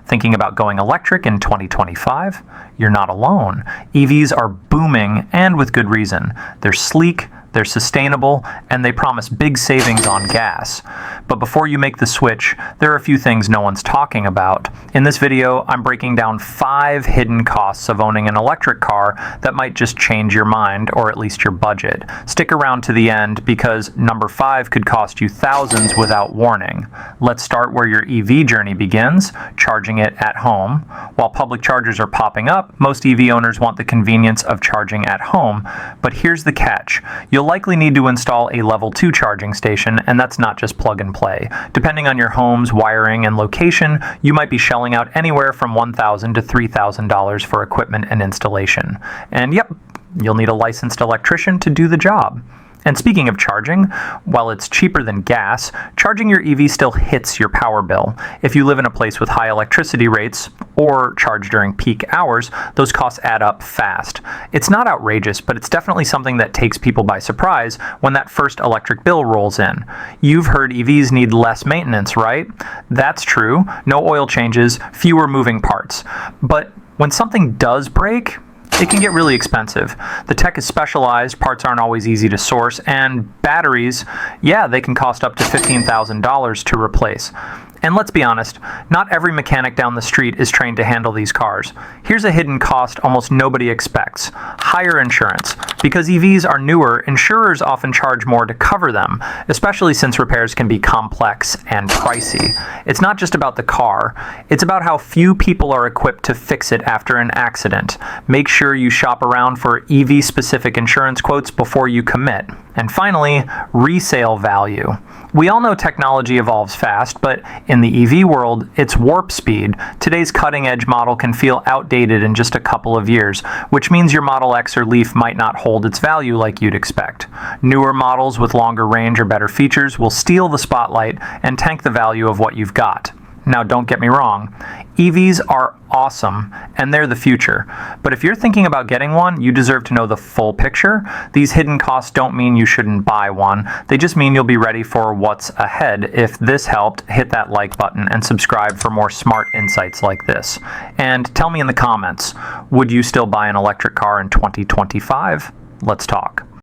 Thinking about going electric in 2025? You're not alone. EVs are booming, and with good reason. They're sleek, they're sustainable, and they promise big savings on gas. But before you make the switch, there are a few things no one's talking about. In this video, I'm breaking down 5 hidden costs of owning an electric car that might just change your mind, or at least your budget. Stick around to the end because number 5 could cost you thousands without warning. Let's start where your EV journey begins, charging it at home. While public chargers are popping up, most EV owners want the convenience of charging at home. But here's the catch. You'll likely need to install a level 2 charging station, and that's not just plug and play. Depending on your home's wiring and location, you might be shelling out anywhere from $1,000 to $3,000 for equipment and installation. And yep, you'll need a licensed electrician to do the job. And speaking of charging, while it's cheaper than gas, charging your EV still hits your power bill. If you live in a place with high electricity rates or charge during peak hours, those costs add up fast. It's not outrageous, but it's definitely something that takes people by surprise when that first electric bill rolls in. You've heard EVs need less maintenance, right? That's true. No oil changes, fewer moving parts. But when something does break, it can get really expensive. The tech is specialized, parts aren't always easy to source, and batteries, yeah, they can cost up to $15,000 to replace. And let's be honest, not every mechanic down the street is trained to handle these cars. Here's a hidden cost almost nobody expects: higher insurance. Because EVs are newer, insurers often charge more to cover them, especially since repairs can be complex and pricey. It's not just about the car, it's about how few people are equipped to fix it after an accident. Make sure you shop around for EV-specific insurance quotes before you commit. And finally, resale value. We all know technology evolves fast, but in the EV world, it's warp speed. Today's cutting-edge model can feel outdated in just a couple of years, which means your Model X or Leaf might not hold its value like you'd expect. Newer models with longer range or better features will steal the spotlight and tank the value of what you've got. Now, don't get me wrong, EVs are awesome, and they're the future. But if you're thinking about getting one, you deserve to know the full picture. These hidden costs don't mean you shouldn't buy one. They just mean you'll be ready for what's ahead. If this helped, hit that like button and subscribe for more smart insights like this. And tell me in the comments, would you still buy an electric car in 2025? Let's talk.